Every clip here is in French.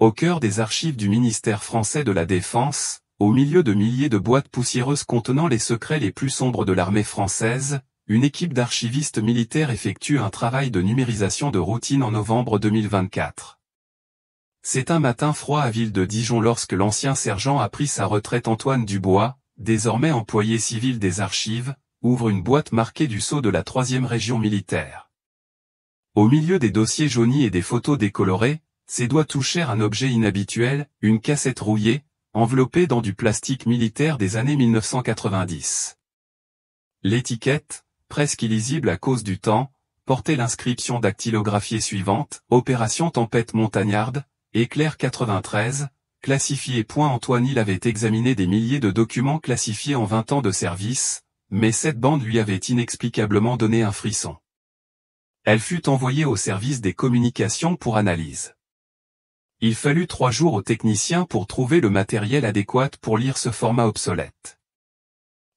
Au cœur des archives du ministère français de la Défense, au milieu de milliers de boîtes poussiéreuses contenant les secrets les plus sombres de l'armée française, une équipe d'archivistes militaires effectue un travail de numérisation de routine en novembre 2024. C'est un matin froid à Ville de Dijon lorsque l'ancien sergent a pris sa retraite. Antoine Dubois, désormais employé civil des archives, ouvre une boîte marquée du sceau de la 3e région militaire. Au milieu des dossiers jaunis et des photos décolorées, ses doigts touchèrent un objet inhabituel, une cassette rouillée, enveloppée dans du plastique militaire des années 1990. L'étiquette, presque illisible à cause du temps, portait l'inscription dactylographiée suivante, Opération Tempête Montagnarde, Éclair 93, classifié. Antoine il avait examiné des milliers de documents classifiés en 20 ans de service, mais cette bande lui avait inexplicablement donné un frisson. Elle fut envoyée au service des communications pour analyse. Il fallut 3 jours aux techniciens pour trouver le matériel adéquat pour lire ce format obsolète.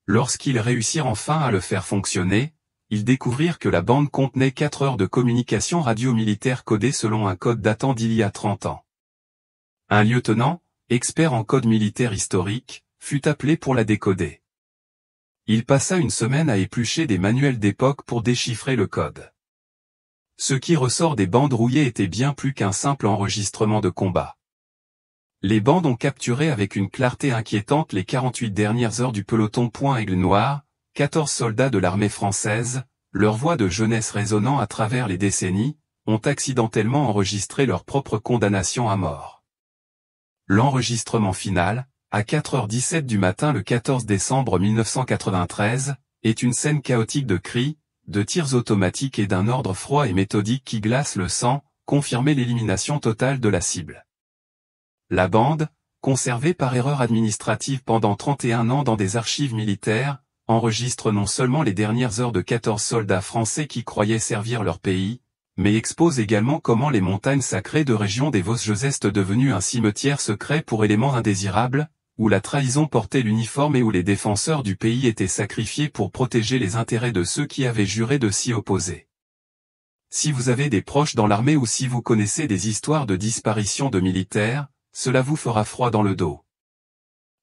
Lorsqu'ils réussirent enfin à le faire fonctionner, ils découvrirent que la bande contenait 4 heures de communication radio militaire codée selon un code datant d'il y a 30 ans. Un lieutenant, expert en code militaire historique, fut appelé pour la décoder. Il passa une semaine à éplucher des manuels d'époque pour déchiffrer le code. Ce qui ressort des bandes rouillées était bien plus qu'un simple enregistrement de combat. Les bandes ont capturé avec une clarté inquiétante les 48 dernières heures du peloton Aigle Noir, 14 soldats de l'armée française, leur voix de jeunesse résonnant à travers les décennies, ont accidentellement enregistré leur propre condamnation à mort. L'enregistrement final, à 4h17 du matin le 14 décembre 1993, est une scène chaotique de cris, de tirs automatiques et d'un ordre froid et méthodique qui glace le sang, confirmait l'élimination totale de la cible. La bande, conservée par erreur administrative pendant 31 ans dans des archives militaires, enregistre non seulement les dernières heures de 14 soldats français qui croyaient servir leur pays, mais expose également comment les montagnes sacrées de région des Vosges est devenues un cimetière secret pour éléments indésirables, où la trahison portait l'uniforme et où les défenseurs du pays étaient sacrifiés pour protéger les intérêts de ceux qui avaient juré de s'y opposer. Si vous avez des proches dans l'armée ou si vous connaissez des histoires de disparition de militaires, cela vous fera froid dans le dos.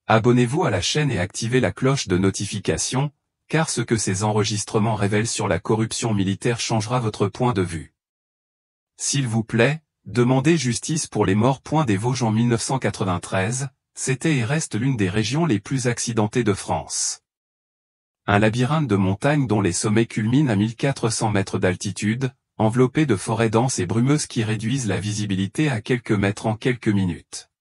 Abonnez-vous à la chaîne et activez la cloche de notification, car ce que ces enregistrements révèlent sur la corruption militaire changera votre point de vue. S'il vous plaît, demandez justice pour les morts. Des Vosges en 1993, c'était et reste l'une des régions les plus accidentées de France. Un labyrinthe de montagnes dont les sommets culminent à 1400 mètres d'altitude, enveloppés de forêts denses et brumeuses qui réduisent la visibilité à quelques mètres en quelques minutes.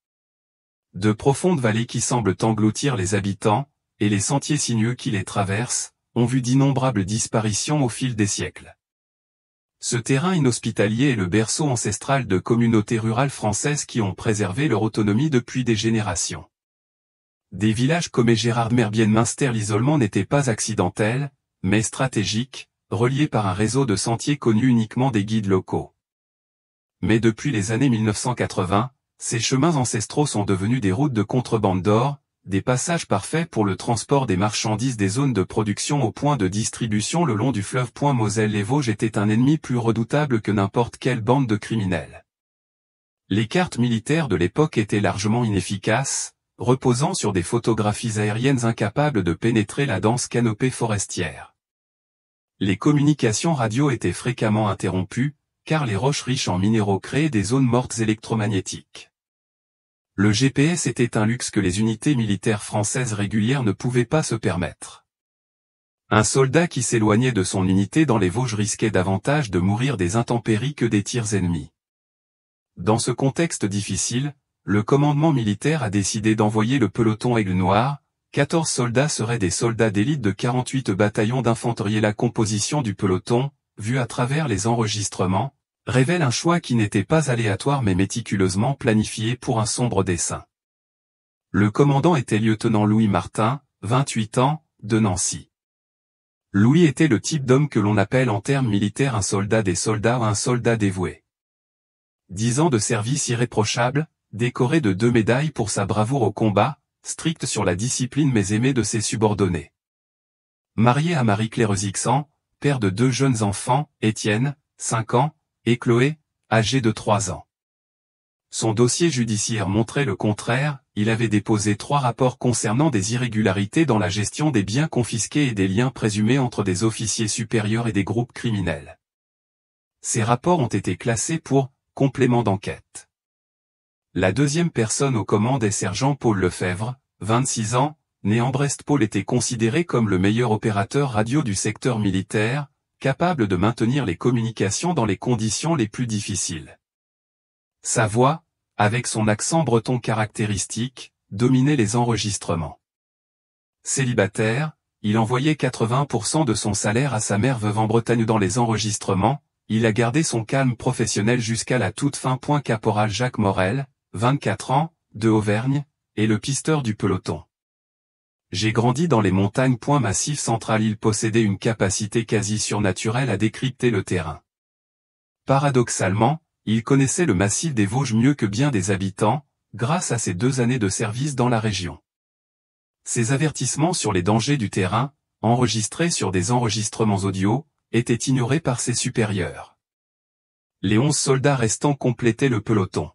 De profondes vallées qui semblent engloutir les habitants, et les sentiers sinueux qui les traversent, ont vu d'innombrables disparitions au fil des siècles. Ce terrain inhospitalier est le berceau ancestral de communautés rurales françaises qui ont préservé leur autonomie depuis des générations. Des villages comme Gérardmer-Bienne-Münster, l'isolement n'était pas accidentel, mais stratégique, relié par un réseau de sentiers connus uniquement des guides locaux. Mais depuis les années 1980, ces chemins ancestraux sont devenus des routes de contrebande d'or, des passages parfaits pour le transport des marchandises des zones de production au point de distribution le long du fleuve. Moselle. Les Vosges étaient un ennemi plus redoutable que n'importe quelle bande de criminels. Les cartes militaires de l'époque étaient largement inefficaces, reposant sur des photographies aériennes incapables de pénétrer la dense canopée forestière. Les communications radio étaient fréquemment interrompues, car les roches riches en minéraux créaient des zones mortes électromagnétiques. Le GPS était un luxe que les unités militaires françaises régulières ne pouvaient pas se permettre. Un soldat qui s'éloignait de son unité dans les Vosges risquait davantage de mourir des intempéries que des tirs ennemis. Dans ce contexte difficile, le commandement militaire a décidé d'envoyer le peloton Aigle Noir. 14 soldats seraient des soldats d'élite de 48 bataillons d'infanterie. La composition du peloton, vue à travers les enregistrements, révèle un choix qui n'était pas aléatoire mais méticuleusement planifié pour un sombre dessein. Le commandant était lieutenant Louis Martin, 28 ans, de Nancy. Louis était le type d'homme que l'on appelle en termes militaires un soldat des soldats ou un soldat dévoué. 10 ans de service irréprochable, décoré de 2 médailles pour sa bravoure au combat, strict sur la discipline mais aimé de ses subordonnés. Marié à Marie-Claire Zixan, père de 2 jeunes enfants, Étienne, 5 ans, et Chloé, âgée de 3 ans. Son dossier judiciaire montrait le contraire, il avait déposé 3 rapports concernant des irrégularités dans la gestion des biens confisqués et des liens présumés entre des officiers supérieurs et des groupes criminels. Ces rapports ont été classés pour « complément d'enquête ». La deuxième personne aux commandes est sergent Paul Lefebvre, 26 ans, né en Brest. Paul était considéré comme le meilleur opérateur radio du secteur militaire, capable de maintenir les communications dans les conditions les plus difficiles. Sa voix, avec son accent breton caractéristique, dominait les enregistrements. Célibataire, il envoyait 80% de son salaire à sa mère veuve en Bretagne dans les enregistrements, il a gardé son calme professionnel jusqu'à la toute fin. Caporal Jacques Morel, 24 ans, de Auvergne, est le pisteur du peloton. J'ai grandi dans les montagnes. Massif Central. Il possédait une capacité quasi surnaturelle à décrypter le terrain. Paradoxalement, il connaissait le massif des Vosges mieux que bien des habitants, grâce à ses 2 années de service dans la région. Ses avertissements sur les dangers du terrain, enregistrés sur des enregistrements audio, étaient ignorés par ses supérieurs. Les 11 soldats restants complétaient le peloton.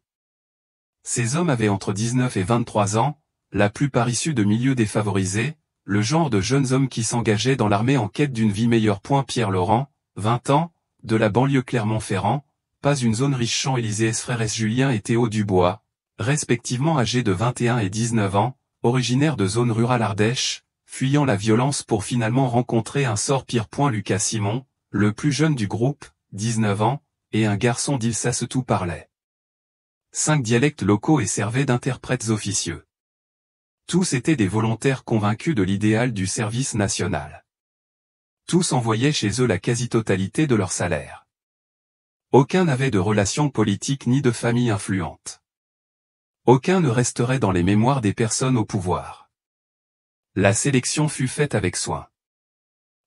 Ces hommes avaient entre 19 et 23 ans, la plupart issus de milieux défavorisés, le genre de jeunes hommes qui s'engageaient dans l'armée en quête d'une vie meilleure. Pierre Laurent, 20 ans, de la banlieue Clermont-Ferrand, pas une zone riche. Champs-Élysées. Frères Julien et Théo Dubois, respectivement âgés de 21 et 19 ans, originaires de zone rurale Ardèche, fuyant la violence pour finalement rencontrer un sort pire. Lucas Simon, le plus jeune du groupe, 19 ans, et un garçon d'Ilsace. Tout parlait 5 dialectes locaux et servaient d'interprètes officieux. Tous étaient des volontaires convaincus de l'idéal du service national. Tous envoyaient chez eux la quasi-totalité de leur salaire. Aucun n'avait de relations politiques ni de famille influente. Aucun ne resterait dans les mémoires des personnes au pouvoir. La sélection fut faite avec soin.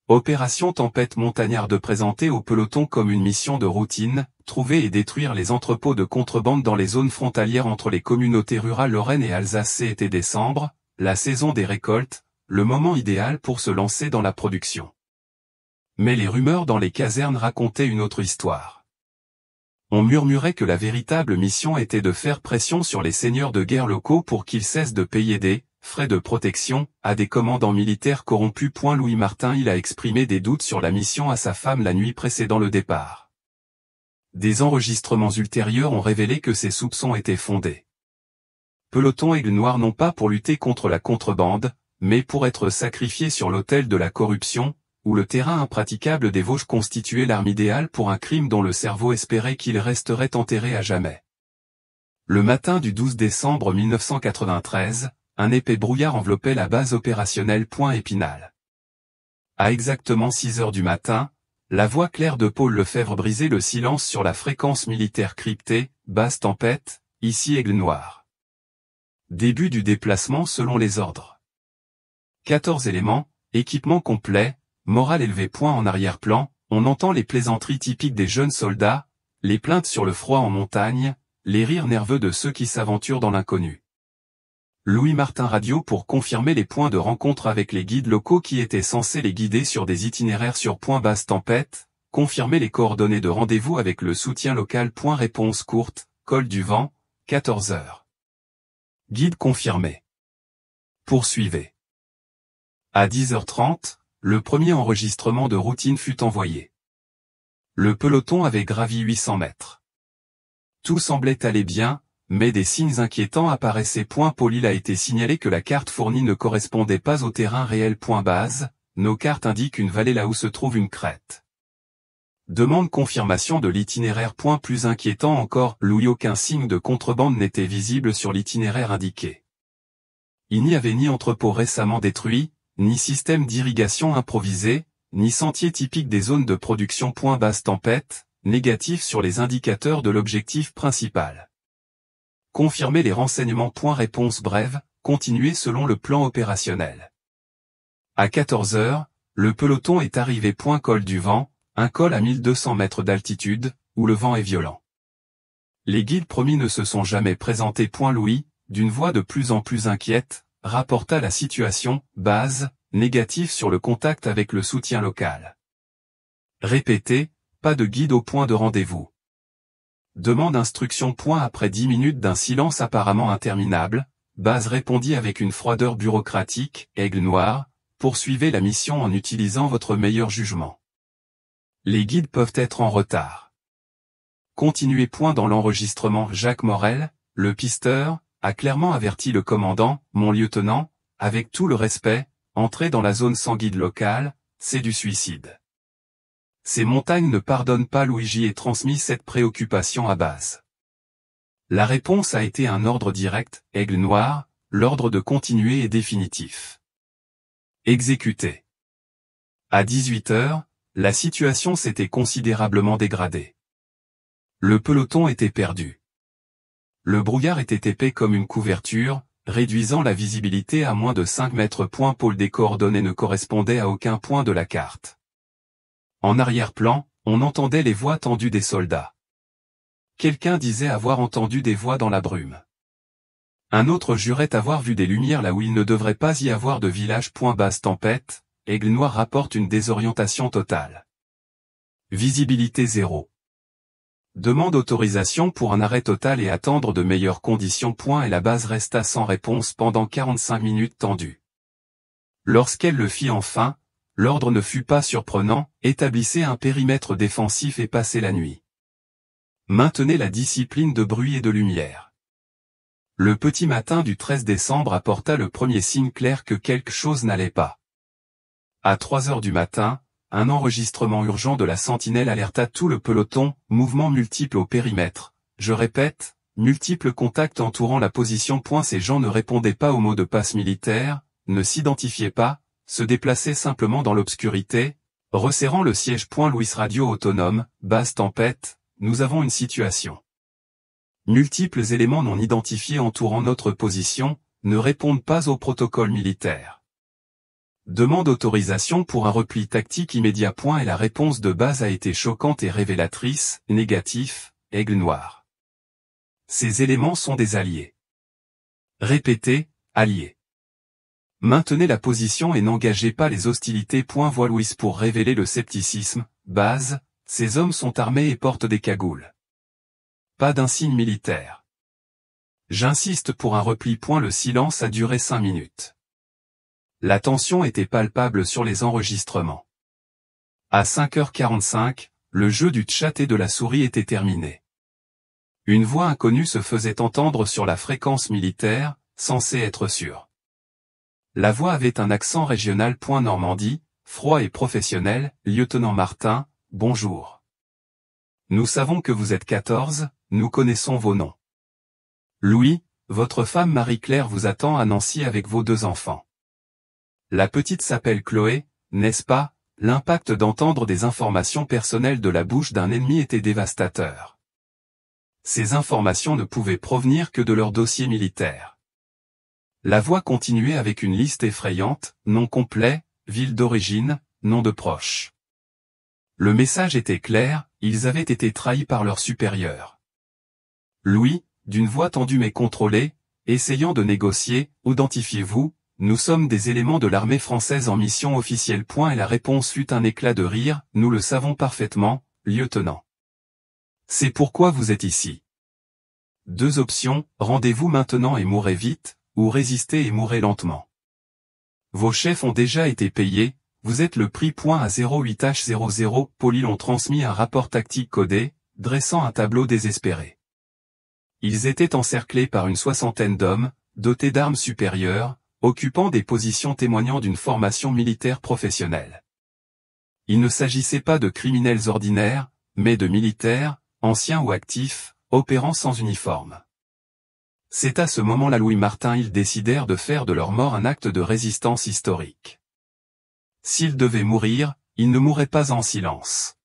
Opération Tempête montagnarde présentée au peloton comme une mission de routine, trouver et détruire les entrepôts de contrebande dans les zones frontalières entre les communautés rurales Lorraine et Alsace. C'était décembre, la saison des récoltes, le moment idéal pour se lancer dans la production. Mais les rumeurs dans les casernes racontaient une autre histoire. On murmurait que la véritable mission était de faire pression sur les seigneurs de guerre locaux pour qu'ils cessent de payer des frais de protection à des commandants militaires corrompus. Louis Martin. Il a exprimé des doutes sur la mission à sa femme la nuit précédant le départ. Des enregistrements ultérieurs ont révélé que ces soupçons étaient fondés. Peloton Aigle Noir non pas pour lutter contre la contrebande, mais pour être sacrifié sur l'autel de la corruption, où le terrain impraticable des Vosges constituait l'arme idéale pour un crime dont le cerveau espérait qu'il resterait enterré à jamais. Le matin du 12 décembre 1993, un épais brouillard enveloppait la base opérationnelle Épinal. À exactement 6 heures du matin, la voix claire de Paul Lefebvre brisait le silence sur la fréquence militaire cryptée, base Tempête, ici Aigle Noir. Début du déplacement selon les ordres. 14 éléments, équipement complet, morale élevé. En arrière-plan, on entend les plaisanteries typiques des jeunes soldats, les plaintes sur le froid en montagne, les rires nerveux de ceux qui s'aventurent dans l'inconnu. Louis Martin Radio pour confirmer les points de rencontre avec les guides locaux qui étaient censés les guider sur des itinéraires sur base Tempête, confirmer les coordonnées de rendez-vous avec le soutien local. Réponse courte, col du Vent, 14 heures. Guide confirmé. Poursuivez. À 10h30, le premier enregistrement de routine fut envoyé. Le peloton avait gravi 800 mètres. Tout semblait aller bien, mais des signes inquiétants apparaissaient. Paul. Il a été signalé que la carte fournie ne correspondait pas au terrain réel. Base, nos cartes indiquent une vallée là où se trouve une crête. Demande confirmation de l'itinéraire. Plus inquiétant encore, Louis, aucun signe de contrebande n'était visible sur l'itinéraire indiqué. Il n'y avait ni entrepôt récemment détruit, ni système d'irrigation improvisé, ni sentier typique des zones de production. Base Tempête, négatif sur les indicateurs de l'objectif principal. Confirmer les renseignements. Réponse brève, continuer selon le plan opérationnel. À 14 heures, le peloton est arrivé. Col du Vent, un col à 1200 mètres d'altitude, où le vent est violent. Les guides promis ne se sont jamais présentés. Louis, d'une voix de plus en plus inquiète, rapporta la situation, base, négatif sur le contact avec le soutien local. Répétez, pas de guide au point de rendez-vous. Demande instruction. Après 10 minutes d'un silence apparemment interminable, Baz répondit avec une froideur bureaucratique, Aigle Noir, poursuivez la mission en utilisant votre meilleur jugement. Les guides peuvent être en retard. Continuez. Dans l'enregistrement, Jacques Morel, le pisteur, a clairement averti le commandant, mon lieutenant, avec tout le respect, entrez dans la zone sans guide local, c'est du suicide. Ces montagnes ne pardonnent pas. Luigi ait transmis cette préoccupation à Baz. La réponse a été un ordre direct, Aigle Noir, l'ordre de continuer est définitif. Exécuté. À 18 h, la situation s'était considérablement dégradée. Le peloton était perdu. Le brouillard était épais comme une couverture, réduisant la visibilité à moins de 5 mètres. Pôle des coordonnées ne correspondait à aucun point de la carte. En arrière-plan, on entendait les voix tendues des soldats. Quelqu'un disait avoir entendu des voix dans la brume. Un autre jurait avoir vu des lumières là où il ne devrait pas y avoir de village. Basse tempête, Aigle Noir rapporte une désorientation totale. Visibilité 0. Demande autorisation pour un arrêt total et attendre de meilleures conditions. Et la base resta sans réponse pendant 45 minutes tendues. Lorsqu'elle le fit enfin, l'ordre ne fut pas surprenant, établissez un périmètre défensif et passez la nuit. Maintenez la discipline de bruit et de lumière. Le petit matin du 13 décembre apporta le premier signe clair que quelque chose n'allait pas. À 3 h du matin, un enregistrement urgent de la sentinelle alerta tout le peloton, mouvements multiples au périmètre, je répète, multiples contacts entourant la position. Ces gens ne répondaient pas aux mots de passe militaire, ne s'identifiaient pas, se déplaçaient simplement dans l'obscurité, resserrant le siège. Louis Radio autonome, Basse tempête, nous avons une situation. Multiples éléments non identifiés entourant notre position, ne répondent pas au protocole militaire. Demande autorisation pour un repli tactique immédiat. Et la réponse de Baz a été choquante et révélatrice, négatif, Aigle Noir. Ces éléments sont des alliés. Répétez, alliés. Maintenez la position et n'engagez pas les hostilités. Voix Louis pour révéler le scepticisme, Baz, ces hommes sont armés et portent des cagoules. Pas d'insigne militaire. J'insiste pour un repli. Le silence a duré 5 minutes. La tension était palpable sur les enregistrements. À 5 h 45, le jeu du chat et de la souris était terminé. Une voix inconnue se faisait entendre sur la fréquence militaire, censée être sûre. La voix avait un accent régional. Normandie, froid et professionnel, lieutenant Martin, bonjour. Nous savons que vous êtes 14, nous connaissons vos noms. Louis, votre femme Marie-Claire vous attend à Nancy avec vos 2 enfants. La petite s'appelle Chloé, n'est-ce pas? L'impact d'entendre des informations personnelles de la bouche d'un ennemi était dévastateur. Ces informations ne pouvaient provenir que de leur dossier militaire. La voix continuait avec une liste effrayante, nom complet, ville d'origine, nom de proche. Le message était clair, ils avaient été trahis par leurs supérieurs. Louis, d'une voix tendue mais contrôlée, essayant de négocier, identifiez-vous, nous sommes des éléments de l'armée française en mission officielle. Et la réponse fut un éclat de rire, nous le savons parfaitement, lieutenant. C'est pourquoi vous êtes ici. 2 options, rendez-vous maintenant et mourrez vite, ou résistez et mourrez lentement. Vos chefs ont déjà été payés, vous êtes le prix. À 08h00, Poli ont transmis un rapport tactique codé, dressant un tableau désespéré. Ils étaient encerclés par une 60aine d'hommes, dotés d'armes supérieures, occupant des positions témoignant d'une formation militaire professionnelle. Il ne s'agissait pas de criminels ordinaires, mais de militaires, anciens ou actifs, opérant sans uniforme. C'est à ce moment-là Louis Martin ils décidèrent de faire de leur mort un acte de résistance historique. S'ils devaient mourir, ils ne mourraient pas en silence.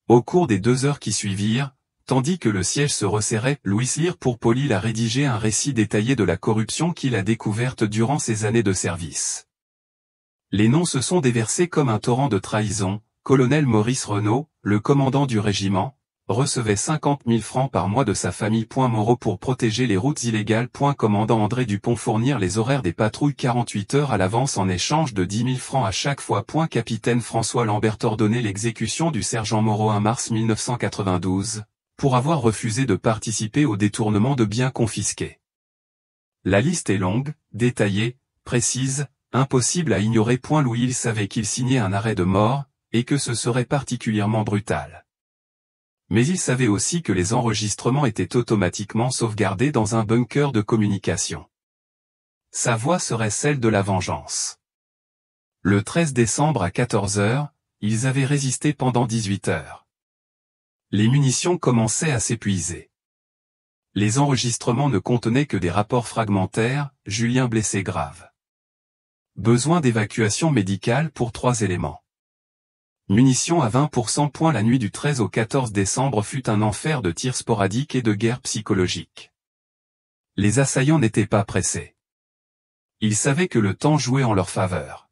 Au cours des 2 heures qui suivirent, tandis que le siège se resserrait, Louis lire pour Poli a rédigé un récit détaillé de la corruption qu'il a découverte durant ses années de service. Les noms se sont déversés comme un torrent de trahison. Colonel Maurice Renaud, le commandant du régiment, recevait 50 000 francs par mois de sa famille. Moreau pour protéger les routes illégales. Commandant André Dupont fournir les horaires des patrouilles 48 heures à l'avance en échange de 10 000 francs à chaque fois. Capitaine François Lambert ordonner l'exécution du sergent Moreau 1 mars 1992. pour avoir refusé de participer au détournement de biens confisqués. La liste est longue, détaillée, précise, impossible à ignorer. Louis savait qu'il signait un arrêt de mort, et que ce serait particulièrement brutal. Mais il savait aussi que les enregistrements étaient automatiquement sauvegardés dans un bunker de communication. Sa voix serait celle de la vengeance. Le 13 décembre à 14 heures, ils avaient résisté pendant 18 heures. Les munitions commençaient à s'épuiser. Les enregistrements ne contenaient que des rapports fragmentaires, Julien blessé grave. Besoin d'évacuation médicale pour 3 éléments. Munitions à 20%. La nuit du 13 au 14 décembre fut un enfer de tirs sporadiques et de guerre psychologique. Les assaillants n'étaient pas pressés. Ils savaient que le temps jouait en leur faveur.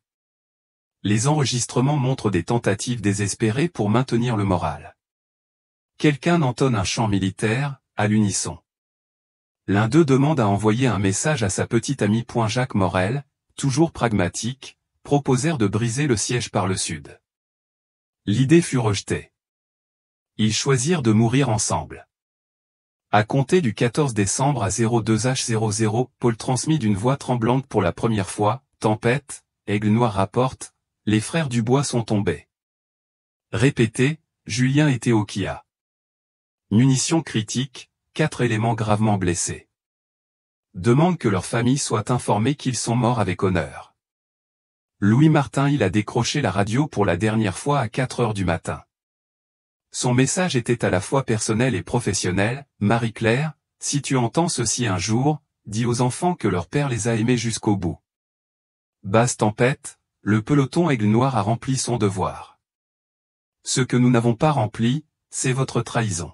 Les enregistrements montrent des tentatives désespérées pour maintenir le moral. Quelqu'un entonne un chant militaire, à l'unisson. L'un d'eux demande à envoyer un message à sa petite amie. Jacques Morel, toujours pragmatique, proposèrent de briser le siège par le sud. L'idée fut rejetée. Ils choisirent de mourir ensemble. À compter du 14 décembre à 02h00, Paul transmit d'une voix tremblante pour la première fois, Tempête, Aigle Noir rapporte, les frères Dubois sont tombés. Répété, Julien et Théokia. Munitions critiques, 4 éléments gravement blessés. Demande que leur famille soit informée qu'ils sont morts avec honneur. Louis Martin il a décroché la radio pour la dernière fois à 4 heures du matin. Son message était à la fois personnel et professionnel. Marie-Claire, si tu entends ceci un jour, dis aux enfants que leur père les a aimés jusqu'au bout. Basse tempête, le peloton Aigle Noir a rempli son devoir. Ce que nous n'avons pas rempli, c'est votre trahison.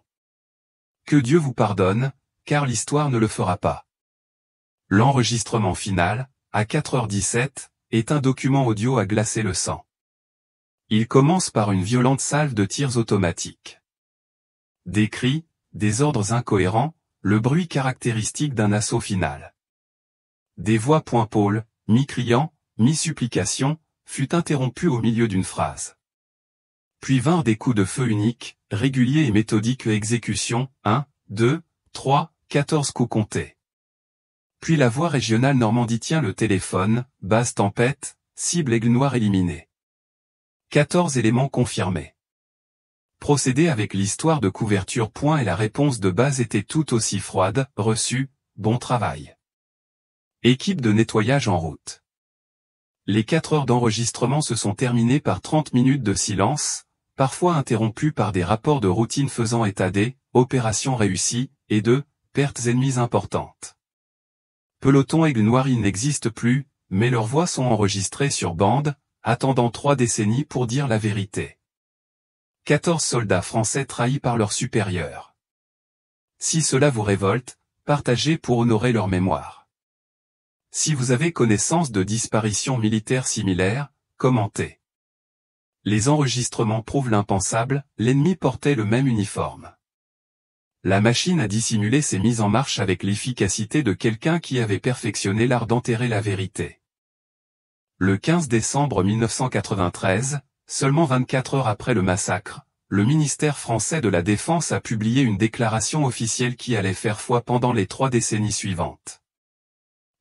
Que Dieu vous pardonne, car l'histoire ne le fera pas. L'enregistrement final, à 4h17, est un document audio à glacer le sang. Il commence par une violente salve de tirs automatiques. Des cris, des ordres incohérents, le bruit caractéristique d'un assaut final. Des voix. Paul, mi-criant, mi-supplication, fut interrompu au milieu d'une phrase. Puis vinrent des coups de feu uniques, réguliers et méthodiques. Exécution, 1, 2, 3, 14 coups comptés. Puis la voix régionale Normandie tient le téléphone, basse tempête, cible Aigle Noir éliminé. 14 éléments confirmés. Procédé avec l'histoire de couverture. Et la réponse de base était tout aussi froide, reçu, bon travail. Équipe de nettoyage en route. Les 4 heures d'enregistrement se sont terminées par 30 minutes de silence, parfois interrompus par des rapports de routine faisant état des opérations réussies et de pertes ennemies importantes. Peloton Aigle Noir il n'existe plus, mais leurs voix sont enregistrées sur bande, attendant 3 décennies pour dire la vérité. 14 soldats français trahis par leurs supérieurs. Si cela vous révolte, partagez pour honorer leur mémoire. Si vous avez connaissance de disparitions militaires similaires, commentez. Les enregistrements prouvent l'impensable, l'ennemi portait le même uniforme. La machine à dissimuler s'est mise en marche avec l'efficacité de quelqu'un qui avait perfectionné l'art d'enterrer la vérité. Le 15 décembre 1993, seulement 24 heures après le massacre, le ministère français de la Défense a publié une déclaration officielle qui allait faire foi pendant les 3 décennies suivantes.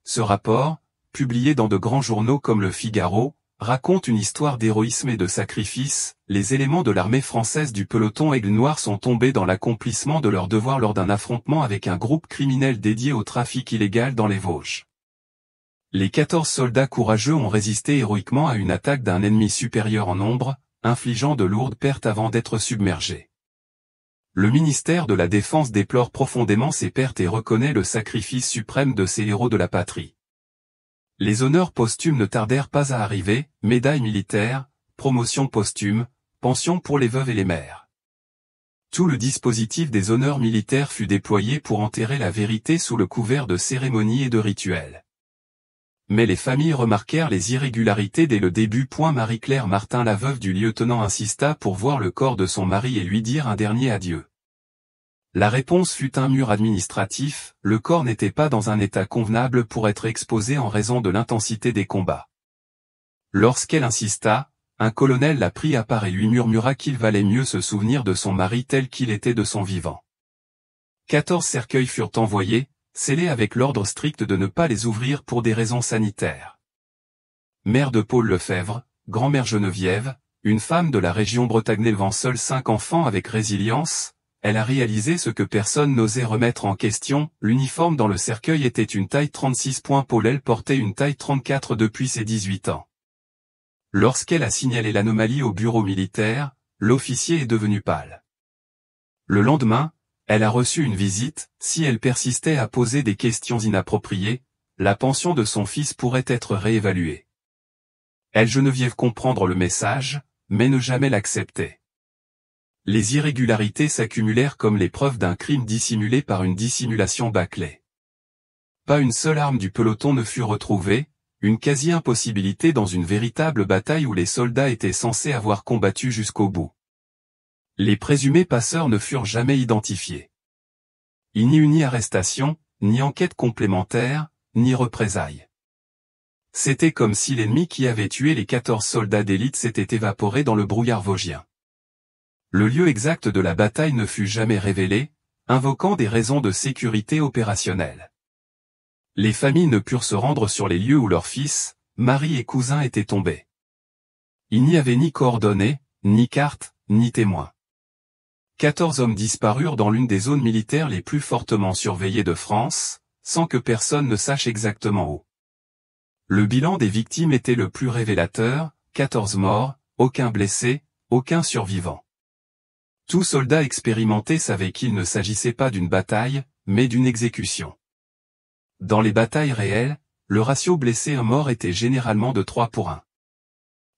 Ce rapport, publié dans de grands journaux comme Le Figaro, raconte une histoire d'héroïsme et de sacrifice. Les éléments de l'armée française du peloton Aigle Noir sont tombés dans l'accomplissement de leur devoir lors d'un affrontement avec un groupe criminel dédié au trafic illégal dans les Vosges. Les 14 soldats courageux ont résisté héroïquement à une attaque d'un ennemi supérieur en nombre, infligeant de lourdes pertes avant d'être submergés. Le ministère de la Défense déplore profondément ces pertes et reconnaît le sacrifice suprême de ces héros de la patrie. Les honneurs posthumes ne tardèrent pas à arriver, médailles militaires, promotion posthume, pension pour les veuves et les mères. Tout le dispositif des honneurs militaires fut déployé pour enterrer la vérité sous le couvert de cérémonies et de rituels. Mais les familles remarquèrent les irrégularités dès le début. Marie-Claire Martin, la veuve du lieutenant, insista pour voir le corps de son mari et lui dire un dernier adieu. La réponse fut un mur administratif, le corps n'était pas dans un état convenable pour être exposé en raison de l'intensité des combats. Lorsqu'elle insista, un colonel la prit à part et lui murmura qu'il valait mieux se souvenir de son mari tel qu'il était de son vivant. 14 cercueils furent envoyés, scellés avec l'ordre strict de ne pas les ouvrir pour des raisons sanitaires. Mère de Paul Lefebvre, grand-mère Geneviève, une femme de la région Bretagne élevant seule 5 enfants avec résilience, elle a réalisé ce que personne n'osait remettre en question, l'uniforme dans le cercueil était une taille 36. Paul elle portait une taille 34 depuis ses 18 ans. Lorsqu'elle a signalé l'anomalie au bureau militaire, l'officier est devenu pâle. Le lendemain, elle a reçu une visite, si elle persistait à poser des questions inappropriées, la pension de son fils pourrait être réévaluée. Elle Geneviève comprendre le message, mais ne jamais l'accepter. Les irrégularités s'accumulèrent comme les preuves d'un crime dissimulé par une dissimulation bâclée. Pas une seule arme du peloton ne fut retrouvée, une quasi-impossibilité dans une véritable bataille où les soldats étaient censés avoir combattu jusqu'au bout. Les présumés passeurs ne furent jamais identifiés. Il n'y eut ni arrestation, ni enquête complémentaire, ni représailles. C'était comme si l'ennemi qui avait tué les 14 soldats d'élite s'était évaporé dans le brouillard vosgien. Le lieu exact de la bataille ne fut jamais révélé, invoquant des raisons de sécurité opérationnelle. Les familles ne purent se rendre sur les lieux où leurs fils, maris et cousins étaient tombés. Il n'y avait ni coordonnées, ni cartes, ni témoins. 14 hommes disparurent dans l'une des zones militaires les plus fortement surveillées de France, sans que personne ne sache exactement où. Le bilan des victimes était le plus révélateur, 14 morts, aucun blessé, aucun survivant. Tout soldat expérimenté savait qu'il ne s'agissait pas d'une bataille, mais d'une exécution. Dans les batailles réelles, le ratio blessé-un-mort était généralement de 3 pour 1.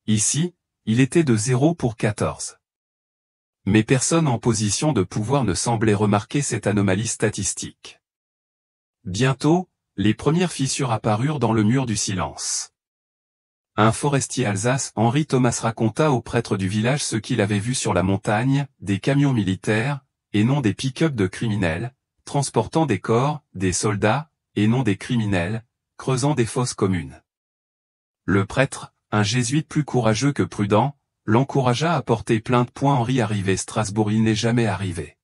Ici, il était de 0 pour 14. Mais personne en position de pouvoir ne semblait remarquer cette anomalie statistique. Bientôt, les premières fissures apparurent dans le mur du silence. Un forestier Alsace, Henri Thomas, raconta au prêtre du village ce qu'il avait vu sur la montagne, des camions militaires, et non des pick-up de criminels, transportant des corps, des soldats, et non des criminels, creusant des fosses communes. Le prêtre, un jésuite plus courageux que prudent, l'encouragea à porter plainte. Henri arrivé Strasbourg, il n'est jamais arrivé.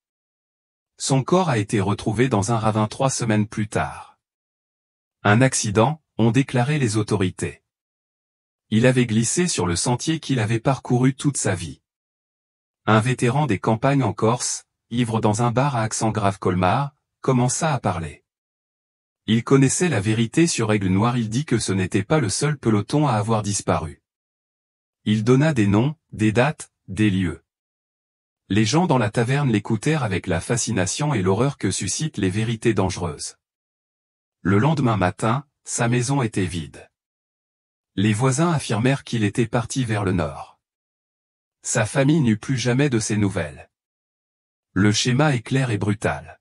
Son corps a été retrouvé dans un ravin 3 semaines plus tard. Un accident, ont déclaré les autorités. Il avait glissé sur le sentier qu'il avait parcouru toute sa vie. Un vétéran des campagnes en Corse, ivre dans un bar à accent grave Colmar, commença à parler. Il connaissait la vérité sur Aigle Noir, il dit que ce n'était pas le seul peloton à avoir disparu. Il donna des noms, des dates, des lieux. Les gens dans la taverne l'écoutèrent avec la fascination et l'horreur que suscitent les vérités dangereuses. Le lendemain matin, sa maison était vide. Les voisins affirmèrent qu'il était parti vers le nord. Sa famille n'eut plus jamais de ses nouvelles. Le schéma est clair et brutal.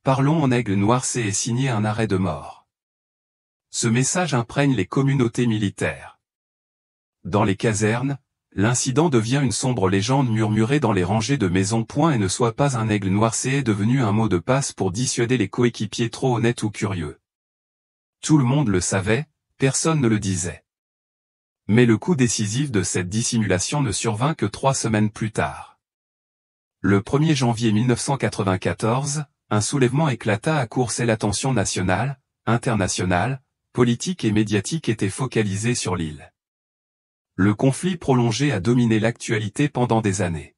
Parlons en Aigle Noir, c'est signé un arrêt de mort. Ce message imprègne les communautés militaires. Dans les casernes, l'incident devient une sombre légende murmurée dans les rangées de maisons. Et ne soit pas un aigle noir, c'est devenu un mot de passe pour dissuader les coéquipiers trop honnêtes ou curieux. Tout le monde le savait, personne ne le disait. Mais le coup décisif de cette dissimulation ne survint que 3 semaines plus tard. Le 1er janvier 1994, un soulèvement éclata à Course et l'attention nationale, internationale, politique et médiatique était focalisée sur l'île. Le conflit prolongé a dominé l'actualité pendant des années.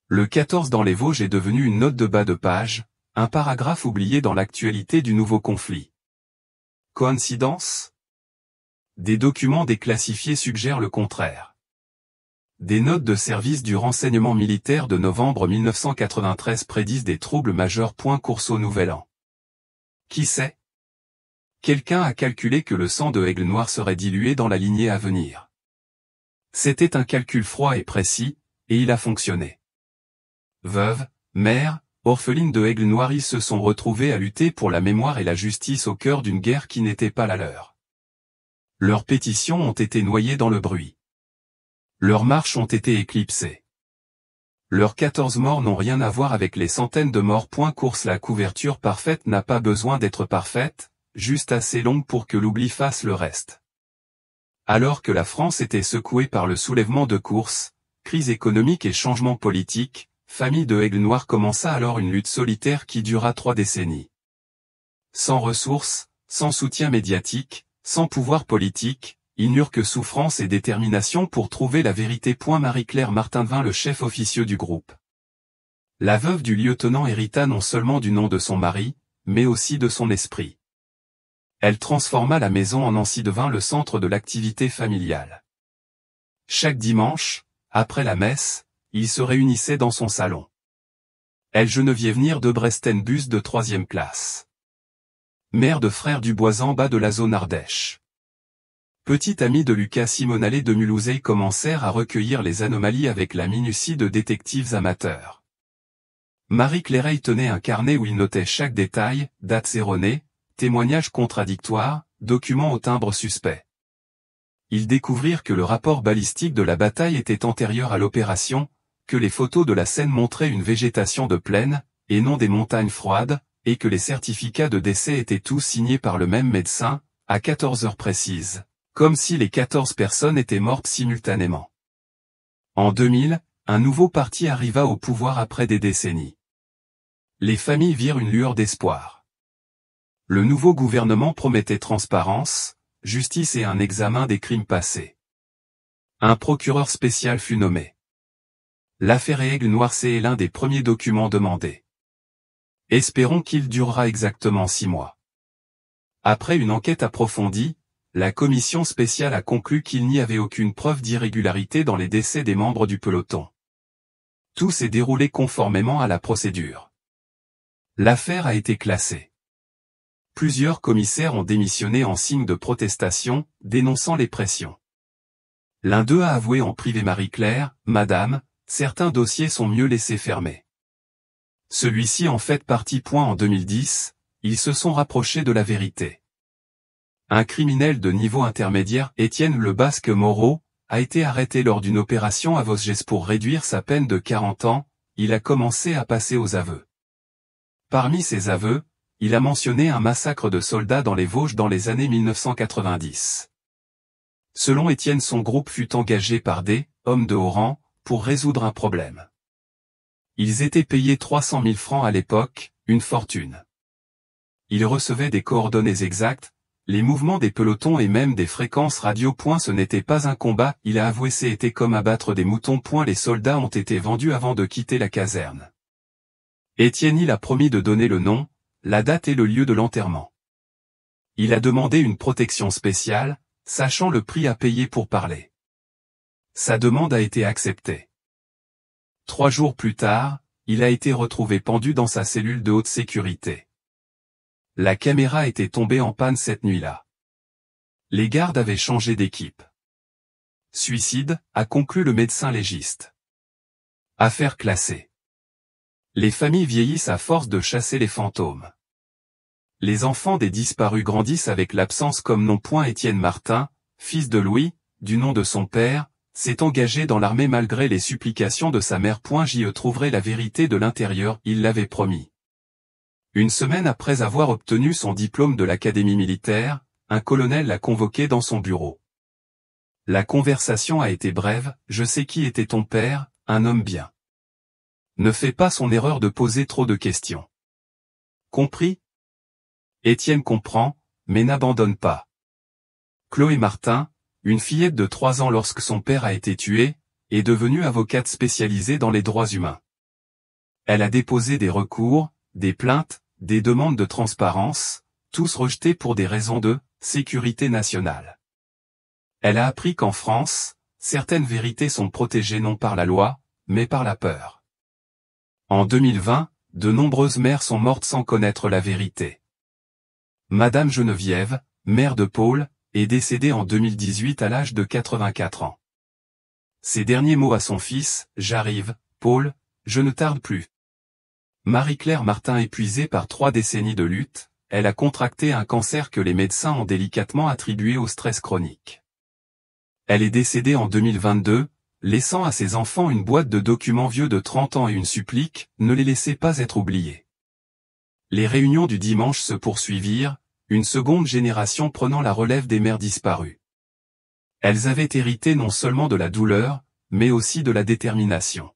Le 14 dans les Vosges est devenu une note de bas de page, un paragraphe oublié dans l'actualité du nouveau conflit. Coïncidence ? Des documents déclassifiés suggèrent le contraire. Des notes de service du renseignement militaire de novembre 1993 prédisent des troubles majeurs. Course au Nouvel An. Qui sait ? Quelqu'un a calculé que le sang de Aigle Noir serait dilué dans la lignée à venir. C'était un calcul froid et précis, et il a fonctionné. Veuves, mères, orphelines de Aigle Noir, ils se sont retrouvés à lutter pour la mémoire et la justice au cœur d'une guerre qui n'était pas la leur. Leurs pétitions ont été noyées dans le bruit. Leurs marches ont été éclipsées. Leurs 14 morts n'ont rien à voir avec les centaines de morts. Course, la couverture parfaite n'a pas besoin d'être parfaite, juste assez longue pour que l'oubli fasse le reste. Alors que la France était secouée par le soulèvement de Course, crise économique et changement politique, famille de Aigle-Noir commença alors une lutte solitaire qui dura 3 décennies. Sans ressources, sans soutien médiatique, sans pouvoir politique, ils n'eurent que souffrance et détermination pour trouver la vérité. Marie-Claire Martin devint le chef officieux du groupe. La veuve du lieutenant hérita non seulement du nom de son mari, mais aussi de son esprit. Elle transforma la maison en Nancy devint le centre de l'activité familiale. Chaque dimanche, après la messe, ils se réunissaient dans son salon. Elle Geneviève Nir de Brestenbus de 3e classe. Mère de frère Dubois bas de la zone Ardèche. Petite amie de Lucas Simonalé de Mulhouse commencèrent à recueillir les anomalies avec la minutie de détectives amateurs. Marie Claireille tenait un carnet où il notait chaque détail, dates erronées, témoignages contradictoires, documents au timbre suspect. Ils découvrirent que le rapport balistique de la bataille était antérieur à l'opération, que les photos de la scène montraient une végétation de plaine, et non des montagnes froides, et que les certificats de décès étaient tous signés par le même médecin, à 14 heures précises, comme si les 14 personnes étaient mortes simultanément. En 2000, un nouveau parti arriva au pouvoir après des décennies. Les familles virent une lueur d'espoir. Le nouveau gouvernement promettait transparence, justice et un examen des crimes passés. Un procureur spécial fut nommé. L'affaire Aigle-Noir est l'un des premiers documents demandés. Espérons qu'il durera exactement 6 mois. Après une enquête approfondie, la commission spéciale a conclu qu'il n'y avait aucune preuve d'irrégularité dans les décès des membres du peloton. Tout s'est déroulé conformément à la procédure. L'affaire a été classée. Plusieurs commissaires ont démissionné en signe de protestation, dénonçant les pressions. L'un d'eux a avoué en privé Marie-Claire, « Madame, certains dossiers sont mieux laissés fermés. » Celui-ci en fait partie. En 2010, ils se sont rapprochés de la vérité. Un criminel de niveau intermédiaire, Étienne Le Basque Moreau, a été arrêté lors d'une opération à Vosges pour réduire sa peine de 40 ans, il a commencé à passer aux aveux. Parmi ses aveux, il a mentionné un massacre de soldats dans les Vosges dans les années 1990. Selon Étienne, son groupe fut engagé par des « hommes de haut rang » pour résoudre un problème. Ils étaient payés 300 000 francs à l'époque, une fortune. Ils recevaient des coordonnées exactes, les mouvements des pelotons et même des fréquences radio. Ce n'était pas un combat, il a avoué, c'était comme abattre des moutons. Les soldats ont été vendus avant de quitter la caserne. Étienne il a promis de donner le nom, la date et le lieu de l'enterrement. Il a demandé une protection spéciale, sachant le prix à payer pour parler. Sa demande a été acceptée. 3 jours plus tard, il a été retrouvé pendu dans sa cellule de haute sécurité. La caméra était tombée en panne cette nuit-là. Les gardes avaient changé d'équipe. Suicide, a conclu le médecin légiste. Affaire classée. Les familles vieillissent à force de chasser les fantômes. Les enfants des disparus grandissent avec l'absence comme nom. Étienne Martin, fils de Louis, du nom de son père, s'est engagé dans l'armée malgré les supplications de sa mère. J'y trouverai la vérité de l'intérieur, il l'avait promis. Une semaine après avoir obtenu son diplôme de l'académie militaire, un colonel l'a convoqué dans son bureau. La conversation a été brève, « Je sais qui était ton père, un homme bien. Ne fais pas son erreur de poser trop de questions. » Compris? Étienne comprend, mais n'abandonne pas. Chloé Martin, une fillette de 3 ans lorsque son père a été tué, est devenue avocate spécialisée dans les droits humains. Elle a déposé des recours, des plaintes, des demandes de transparence, tous rejetés pour des raisons de sécurité nationale. Elle a appris qu'en France, certaines vérités sont protégées non par la loi, mais par la peur. En 2020, de nombreuses mères sont mortes sans connaître la vérité. Madame Geneviève, mère de Paul, est décédée en 2018 à l'âge de 84 ans. Ses derniers mots à son fils, « J'arrive, Paul, je ne tarde plus. » Marie-Claire Martin, épuisée par 3 décennies de lutte, elle a contracté un cancer que les médecins ont délicatement attribué au stress chronique. Elle est décédée en 2022, laissant à ses enfants une boîte de documents vieux de 30 ans et une supplique, ne les laissez pas être oubliés. Les réunions du dimanche se poursuivirent, une seconde génération prenant la relève des mères disparues. Elles avaient hérité non seulement de la douleur, mais aussi de la détermination.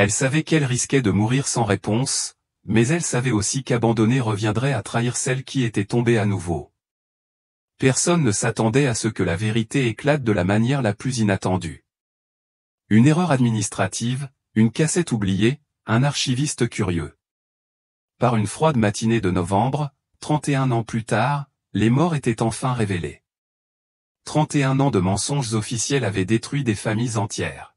Elle savait qu'elle risquait de mourir sans réponse, mais elle savait aussi qu'abandonner reviendrait à trahir celle qui était tombée à nouveau. Personne ne s'attendait à ce que la vérité éclate de la manière la plus inattendue. Une erreur administrative, une cassette oubliée, un archiviste curieux. Par une froide matinée de novembre, 31 ans plus tard, les morts étaient enfin révélés. 31 ans de mensonges officiels avaient détruit des familles entières.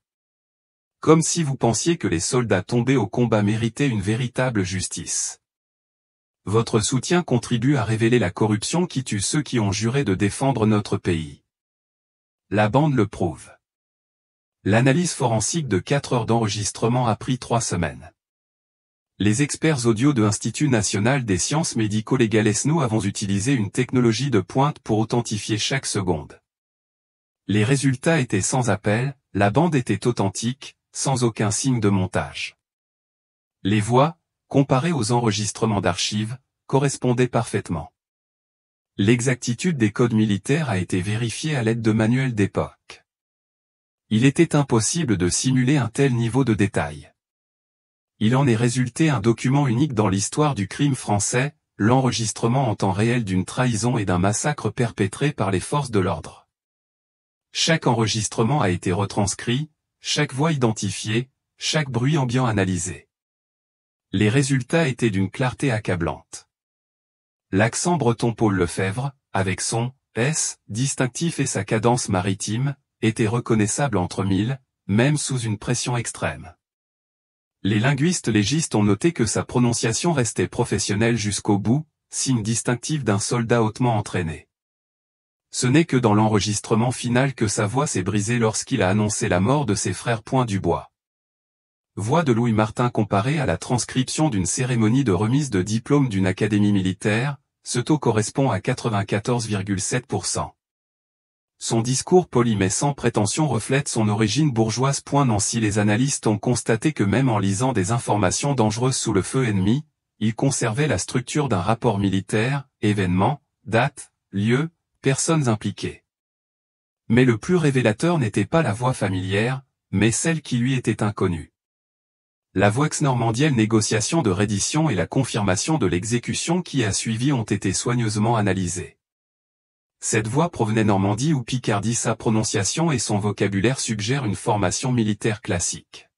Comme si vous pensiez que les soldats tombés au combat méritaient une véritable justice. Votre soutien contribue à révéler la corruption qui tue ceux qui ont juré de défendre notre pays. La bande le prouve. L'analyse forensique de 4 heures d'enregistrement a pris 3 semaines. Les experts audio de l'Institut national des sciences médico-légales nous avons utilisé une technologie de pointe pour authentifier chaque seconde. Les résultats étaient sans appel, la bande était authentique, sans aucun signe de montage. Les voix, comparées aux enregistrements d'archives, correspondaient parfaitement. L'exactitude des codes militaires a été vérifiée à l'aide de manuels d'époque. Il était impossible de simuler un tel niveau de détail. Il en est résulté un document unique dans l'histoire du crime français, l'enregistrement en temps réel d'une trahison et d'un massacre perpétré par les forces de l'ordre. Chaque enregistrement a été retranscrit, chaque voix identifiée, chaque bruit ambiant analysé. Les résultats étaient d'une clarté accablante. L'accent breton Paul Lefebvre, avec son « S » distinctif et sa cadence maritime, était reconnaissable entre mille, même sous une pression extrême. Les linguistes légistes ont noté que sa prononciation restait professionnelle jusqu'au bout, signe distinctif d'un soldat hautement entraîné. Ce n'est que dans l'enregistrement final que sa voix s'est brisée lorsqu'il a annoncé la mort de ses frères Point du Bois. Voix de Louis Martin comparée à la transcription d'une cérémonie de remise de diplôme d'une académie militaire, ce taux correspond à 94,7%. Son discours poli mais sans prétention reflète son origine bourgeoise. Nancy. Les analystes ont constaté que même en lisant des informations dangereuses sous le feu ennemi, il conservait la structure d'un rapport militaire, événement, date, lieu, personnes impliquées. Mais le plus révélateur n'était pas la voix familière, mais celle qui lui était inconnue. La vox normandienne négociation de reddition et la confirmation de l'exécution qui a suivi ont été soigneusement analysées. Cette voix provenait Normandie ou Picardie. Sa prononciation et son vocabulaire suggèrent une formation militaire classique.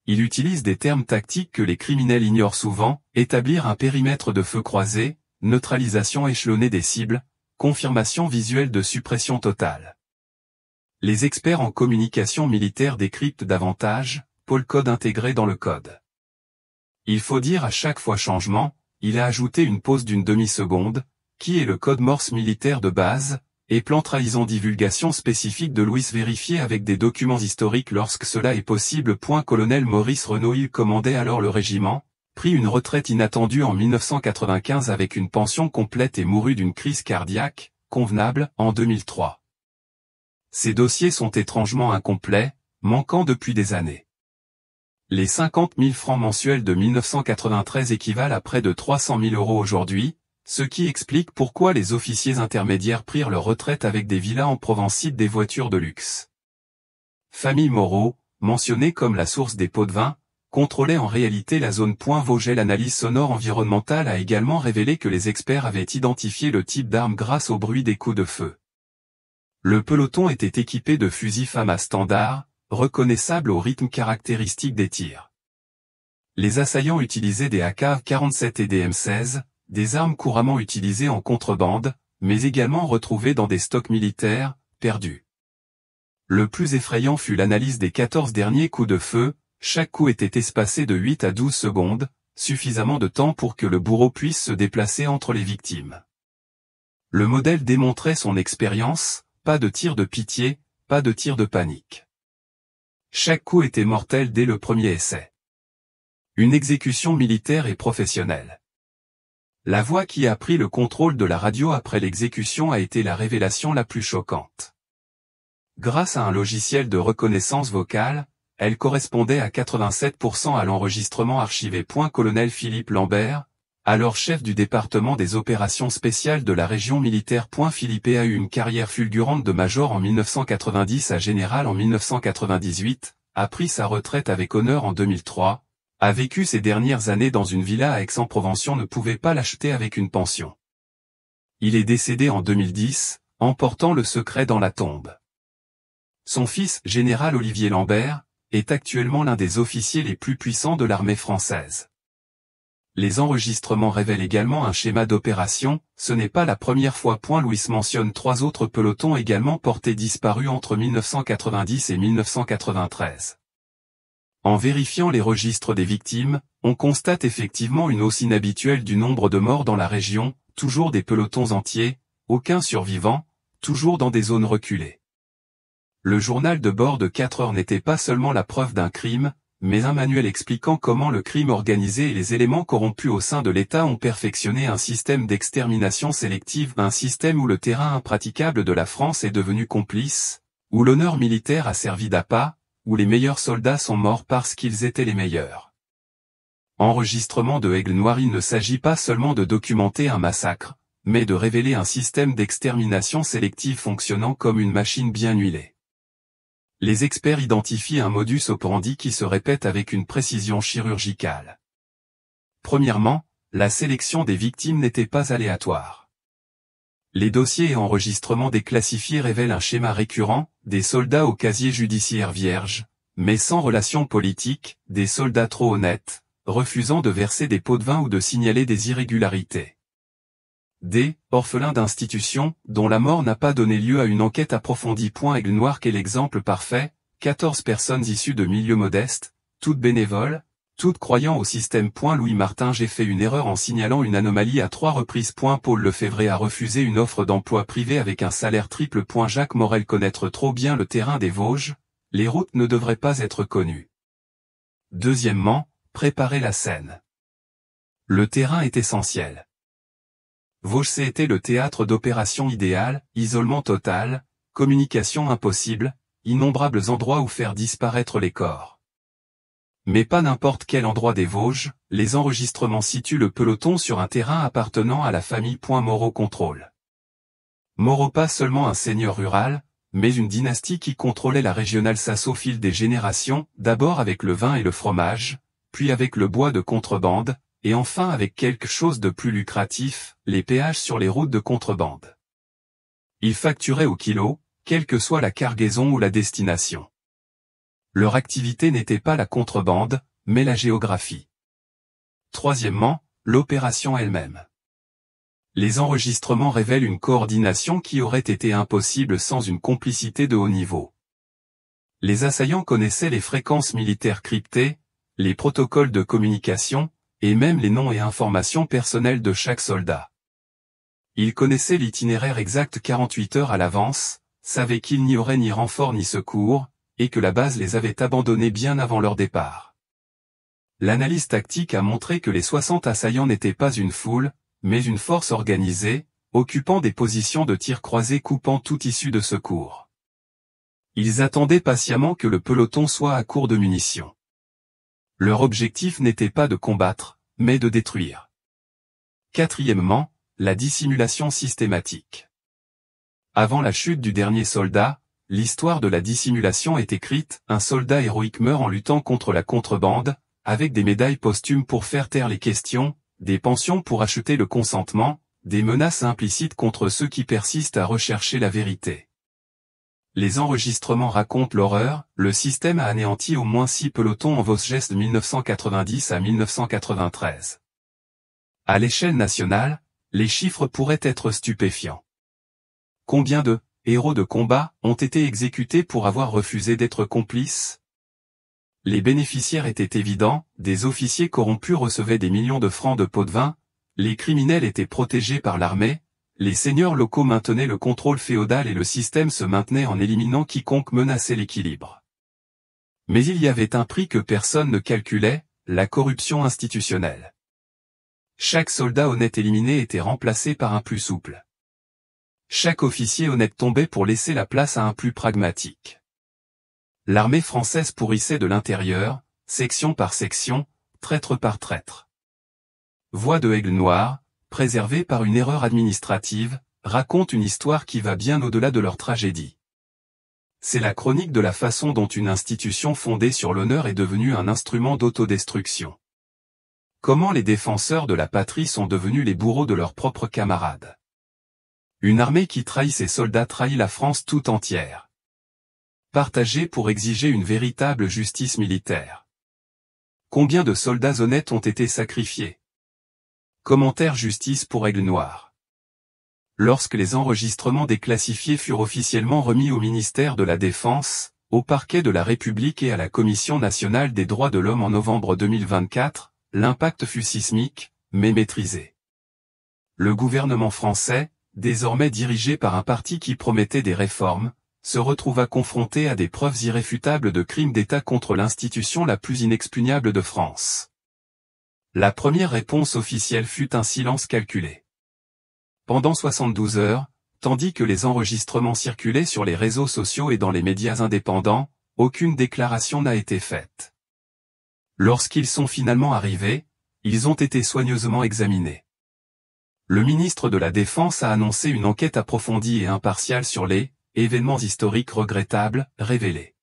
Il utilise des termes tactiques que les criminels ignorent souvent, établir un périmètre de feu croisé, neutralisation échelonnée des cibles, confirmation visuelle de suppression totale. Les experts en communication militaire décryptent davantage, Paul code intégré dans le code. Il faut dire à chaque fois changement, il a ajouté une pause d'une demi-seconde, qui est le code Morse militaire de base, et plan trahison divulgation spécifique de Louis vérifié avec des documents historiques lorsque cela est possible. Colonel Maurice Renaud, il commandait alors le régiment, prit une retraite inattendue en 1995 avec une pension complète et mourut d'une crise cardiaque, convenable, en 2003. Ces dossiers sont étrangement incomplets, manquant depuis des années. Les 50 000 francs mensuels de 1993 équivalent à près de 300 000 € aujourd'hui, ce qui explique pourquoi les officiers intermédiaires prirent leur retraite avec des villas en Provençide, des voitures de luxe. Famille Moreau, mentionnée comme la source des pots de vin, contrôlait en réalité la zone. Vogel. L'analyse sonore environnementale a également révélé que les experts avaient identifié le type d'arme grâce au bruit des coups de feu. Le peloton était équipé de fusils FAMA standard, reconnaissables au rythme caractéristique des tirs. Les assaillants utilisaient des AK-47 et des M16, des armes couramment utilisées en contrebande, mais également retrouvées dans des stocks militaires, perdus. Le plus effrayant fut l'analyse des 14 derniers coups de feu. Chaque coup était espacé de 8 à 12 secondes, suffisamment de temps pour que le bourreau puisse se déplacer entre les victimes. Le modèle démontrait son expérience, pas de tir de pitié, pas de tir de panique. Chaque coup était mortel dès le premier essai. Une exécution militaire et professionnelle. La voix qui a pris le contrôle de la radio après l'exécution a été la révélation la plus choquante. Grâce à un logiciel de reconnaissance vocale, elle correspondait à 87% à l'enregistrement archivé. Colonel Philippe Lambert, alors chef du département des opérations spéciales de la région militaire. Philippe a eu une carrière fulgurante de major en 1990 à général en 1998, a pris sa retraite avec honneur en 2003, a vécu ses dernières années dans une villa à Aix-en-Provence, ne pouvait pas l'acheter avec une pension. Il est décédé en 2010, emportant le secret dans la tombe. Son fils, général Olivier Lambert, est actuellement l'un des officiers les plus puissants de l'armée française. Les enregistrements révèlent également un schéma d'opération, ce n'est pas la première fois. Louis mentionne 3 autres pelotons également portés disparus entre 1990 et 1993. En vérifiant les registres des victimes, on constate effectivement une hausse inhabituelle du nombre de morts dans la région, toujours des pelotons entiers, aucun survivant, toujours dans des zones reculées. Le journal de bord de 4 heures n'était pas seulement la preuve d'un crime, mais un manuel expliquant comment le crime organisé et les éléments corrompus au sein de l'État ont perfectionné un système d'extermination sélective, un système où le terrain impraticable de la France est devenu complice, où l'honneur militaire a servi d'appât, où les meilleurs soldats sont morts parce qu'ils étaient les meilleurs. Enregistrement de Aigle Noir. Il ne s'agit pas seulement de documenter un massacre, mais de révéler un système d'extermination sélective fonctionnant comme une machine bien huilée. Les experts identifient un modus operandi qui se répète avec une précision chirurgicale. Premièrement, la sélection des victimes n'était pas aléatoire. Les dossiers et enregistrements déclassifiés révèlent un schéma récurrent, des soldats au casier judiciaire vierge, mais sans relation politique, des soldats trop honnêtes, refusant de verser des pots de vin ou de signaler des irrégularités. Des orphelins d'institutions, dont la mort n'a pas donné lieu à une enquête approfondie. Aigle Noir est l'exemple parfait, 14 personnes issues de milieux modestes, toutes bénévoles, toutes croyant au système. Louis Martin. J'ai fait une erreur en signalant une anomalie à 3 reprises. Paul Lefebvre a refusé une offre d'emploi privé avec un salaire triple. Jacques Morel. Connaître trop bien le terrain des Vosges, les routes ne devraient pas être connues. Deuxièmement, préparer la scène. Le terrain est essentiel. Vosges était le théâtre d'opération idéal, isolement total, communication impossible, innombrables endroits où faire disparaître les corps. Mais pas n'importe quel endroit des Vosges, les enregistrements situent le peloton sur un terrain appartenant à la famille. Moreau contrôle. Moreau pas seulement un seigneur rural, mais une dynastie qui contrôlait la régionale Sasse au fil des générations, d'abord avec le vin et le fromage, puis avec le bois de contrebande, et enfin avec quelque chose de plus lucratif, les péages sur les routes de contrebande. Ils facturaient au kilo, quelle que soit la cargaison ou la destination. Leur activité n'était pas la contrebande, mais la géographie. Troisièmement, l'opération elle-même. Les enregistrements révèlent une coordination qui aurait été impossible sans une complicité de haut niveau. Les assaillants connaissaient les fréquences militaires cryptées, les protocoles de communication, et même les noms et informations personnelles de chaque soldat. Ils connaissaient l'itinéraire exact 48 heures à l'avance, savaient qu'il n'y aurait ni renfort ni secours, et que la base les avait abandonnés bien avant leur départ. L'analyse tactique a montré que les 60 assaillants n'étaient pas une foule, mais une force organisée, occupant des positions de tir croisé coupant toute issue de secours. Ils attendaient patiemment que le peloton soit à court de munitions. Leur objectif n'était pas de combattre, mais de détruire. Quatrièmement, la dissimulation systématique. Avant la chute du dernier soldat, l'histoire de la dissimulation est écrite, un soldat héroïque meurt en luttant contre la contrebande, avec des médailles posthumes pour faire taire les questions, des pensions pour acheter le consentement, des menaces implicites contre ceux qui persistent à rechercher la vérité. Les enregistrements racontent l'horreur, le système a anéanti au moins 6 pelotons en Vosges de 1990 à 1993. À l'échelle nationale, les chiffres pourraient être stupéfiants. Combien de héros de combat ont été exécutés pour avoir refusé d'être complices? Les bénéficiaires étaient évidents, des officiers corrompus recevaient des millions de francs de pots de vin, les criminels étaient protégés par l'armée, les seigneurs locaux maintenaient le contrôle féodal et le système se maintenait en éliminant quiconque menaçait l'équilibre. Mais il y avait un prix que personne ne calculait, la corruption institutionnelle. Chaque soldat honnête éliminé était remplacé par un plus souple. Chaque officier honnête tombait pour laisser la place à un plus pragmatique. L'armée française pourrissait de l'intérieur, section par section, traître par traître. Voix de Aigle Noir, préservée par une erreur administrative, raconte une histoire qui va bien au-delà de leur tragédie. c'est la chronique de la façon dont une institution fondée sur l'honneur est devenue un instrument d'autodestruction. Comment les défenseurs de la patrie sont devenus les bourreaux de leurs propres camarades. Une armée qui trahit ses soldats trahit la France tout entière. Partagée pour exiger une véritable justice militaire. Combien de soldats honnêtes ont été sacrifiés? Commentaire justice pour Aigle Noir. Lorsque les enregistrements déclassifiés furent officiellement remis au ministère de la Défense, au parquet de la République et à la Commission nationale des droits de l'homme en novembre 2024, l'impact fut sismique, mais maîtrisé. Le gouvernement français, désormais dirigé par un parti qui promettait des réformes, se retrouva confronté à des preuves irréfutables de crimes d'État contre l'institution la plus inexpugnable de France. La première réponse officielle fut un silence calculé. Pendant 72 heures, tandis que les enregistrements circulaient sur les réseaux sociaux et dans les médias indépendants, aucune déclaration n'a été faite. Lorsqu'ils sont finalement arrivés, ils ont été soigneusement examinés. Le ministre de la Défense a annoncé une enquête approfondie et impartiale sur les événements historiques regrettables révélés.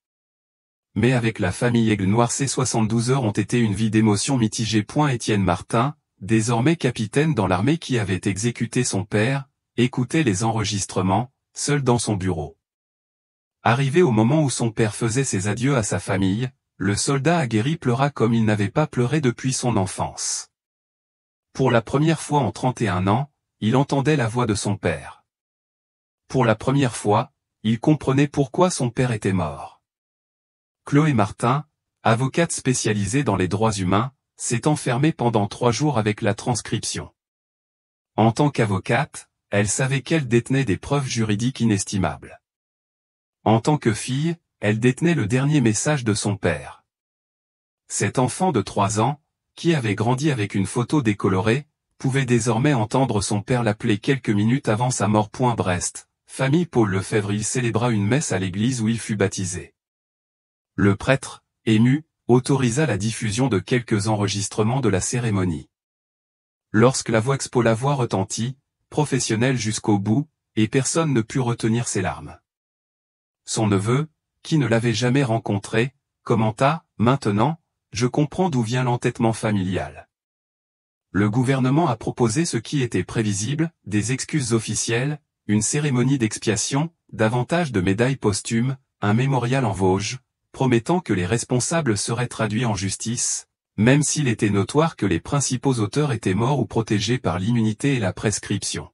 Mais avec la famille Aigle Noir, ces 72 heures ont été une vie d'émotions mitigées. Étienne Martin, désormais capitaine dans l'armée qui avait exécuté son père, écoutait les enregistrements, seul dans son bureau. Arrivé au moment où son père faisait ses adieux à sa famille, le soldat aguerri pleura comme il n'avait pas pleuré depuis son enfance. Pour la première fois en 31 ans, il entendait la voix de son père. Pour la première fois, il comprenait pourquoi son père était mort. Chloé Martin, avocate spécialisée dans les droits humains, s'est enfermée pendant 3 jours avec la transcription. En tant qu'avocate, elle savait qu'elle détenait des preuves juridiques inestimables. En tant que fille, elle détenait le dernier message de son père. Cet enfant de 3 ans, qui avait grandi avec une photo décolorée, pouvait désormais entendre son père l'appeler quelques minutes avant sa mort. Brest, famille Paul Lefebvre. Il célébra une messe à l'église où il fut baptisé. Le prêtre, ému, autorisa la diffusion de quelques enregistrements de la cérémonie. Lorsque la voix retentit, professionnelle jusqu'au bout, et personne ne put retenir ses larmes. Son neveu, qui ne l'avait jamais rencontré, commenta, « Maintenant, je comprends d'où vient l'entêtement familial. » Le gouvernement a proposé ce qui était prévisible, des excuses officielles, une cérémonie d'expiation, davantage de médailles posthumes, un mémorial en Vosges, promettant que les responsables seraient traduits en justice, même s'il était notoire que les principaux auteurs étaient morts ou protégés par l'immunité et la prescription.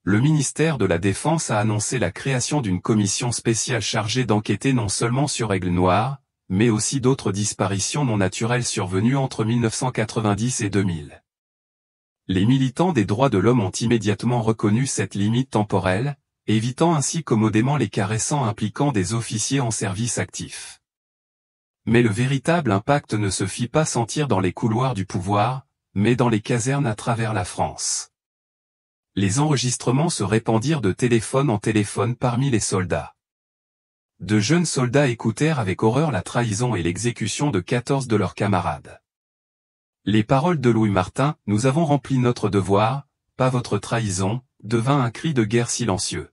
Le ministère de la Défense a annoncé la création d'une commission spéciale chargée d'enquêter non seulement sur Aigle Noir, mais aussi d'autres disparitions non naturelles survenues entre 1990 et 2000. Les militants des droits de l'homme ont immédiatement reconnu cette limite temporelle, évitant ainsi commodément les cas récents impliquant des officiers en service actif. Mais le véritable impact ne se fit pas sentir dans les couloirs du pouvoir, mais dans les casernes à travers la France. Les enregistrements se répandirent de téléphone en téléphone parmi les soldats. De jeunes soldats écoutèrent avec horreur la trahison et l'exécution de 14 de leurs camarades. Les paroles de Louis Martin, « Nous avons rempli notre devoir, pas votre trahison », devint un cri de guerre silencieux.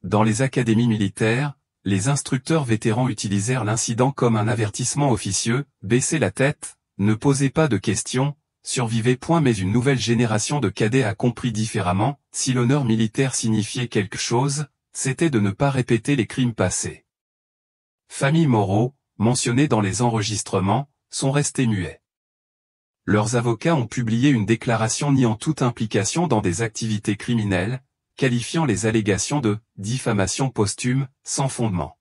Dans les académies militaires, les instructeurs vétérans utilisèrent l'incident comme un avertissement officieux, « Baissez la tête, ne posez pas de questions, survivez. » Mais une nouvelle génération de cadets a compris différemment, si l'honneur militaire signifiait quelque chose, c'était de ne pas répéter les crimes passés. Famille Moreau, mentionnée dans les enregistrements, sont restés muets. Leurs avocats ont publié une déclaration niant toute implication dans des activités criminelles, qualifiant les allégations de « diffamation posthume, sans fondement ».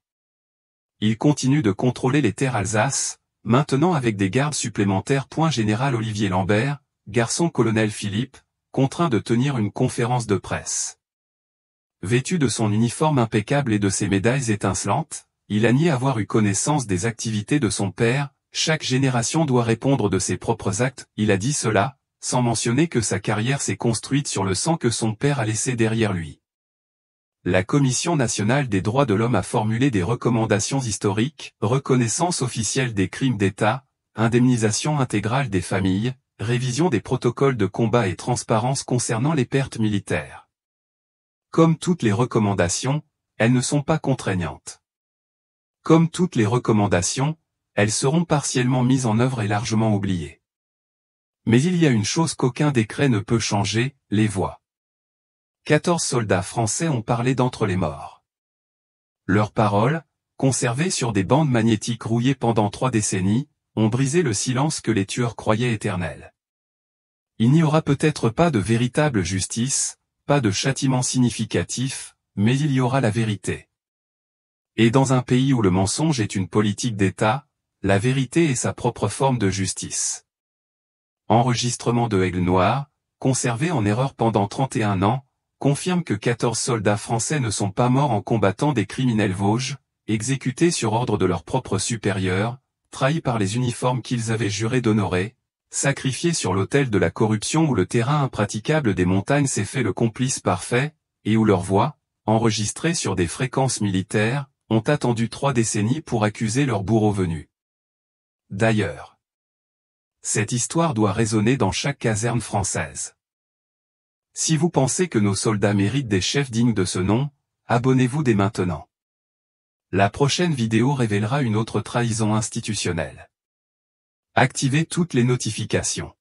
Ils continuent de contrôler les terres Alsace, maintenant avec des gardes supplémentaires. Général Olivier Lambert, garçon-colonel Philippe, contraint de tenir une conférence de presse. Vêtu de son uniforme impeccable et de ses médailles étincelantes, il a nié avoir eu connaissance des activités de son père. Chaque génération doit répondre de ses propres actes. Il a dit cela, sans mentionner que sa carrière s'est construite sur le sang que son père a laissé derrière lui. La Commission nationale des droits de l'homme a formulé des recommandations historiques, reconnaissance officielle des crimes d'État, indemnisation intégrale des familles, révision des protocoles de combat et transparence concernant les pertes militaires. Comme toutes les recommandations, elles ne sont pas contraignantes. Comme toutes les recommandations, elles seront partiellement mises en œuvre et largement oubliées. Mais il y a une chose qu'aucun décret ne peut changer, les voix. 14 soldats français ont parlé d'entre les morts. Leurs paroles, conservées sur des bandes magnétiques rouillées pendant 3 décennies, ont brisé le silence que les tueurs croyaient éternel. Il n'y aura peut-être pas de véritable justice, pas de châtiment significatif, mais il y aura la vérité. Et dans un pays où le mensonge est une politique d'État, la vérité est sa propre forme de justice. Enregistrement de Aigle Noir, conservé en erreur pendant 31 ans, confirme que 14 soldats français ne sont pas morts en combattant des criminels Vosges, exécutés sur ordre de leurs propres supérieurs, trahis par les uniformes qu'ils avaient juré d'honorer, sacrifiés sur l'autel de la corruption où le terrain impraticable des montagnes s'est fait le complice parfait, et où leurs voix, enregistrées sur des fréquences militaires, ont attendu 3 décennies pour accuser leur bourreau venu. D'ailleurs, cette histoire doit résonner dans chaque caserne française. Si vous pensez que nos soldats méritent des chefs dignes de ce nom, abonnez-vous dès maintenant. La prochaine vidéo révélera une autre trahison institutionnelle. Activez toutes les notifications.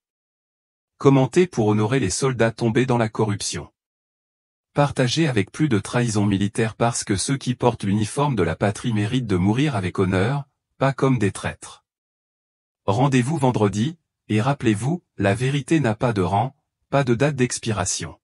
Commentez pour honorer les soldats tombés dans la corruption. Partagez avec plus de trahison militaire parce que ceux qui portent l'uniforme de la patrie méritent de mourir avec honneur, pas comme des traîtres. Rendez-vous vendredi, et rappelez-vous, la vérité n'a pas de rang, pas de date d'expiration.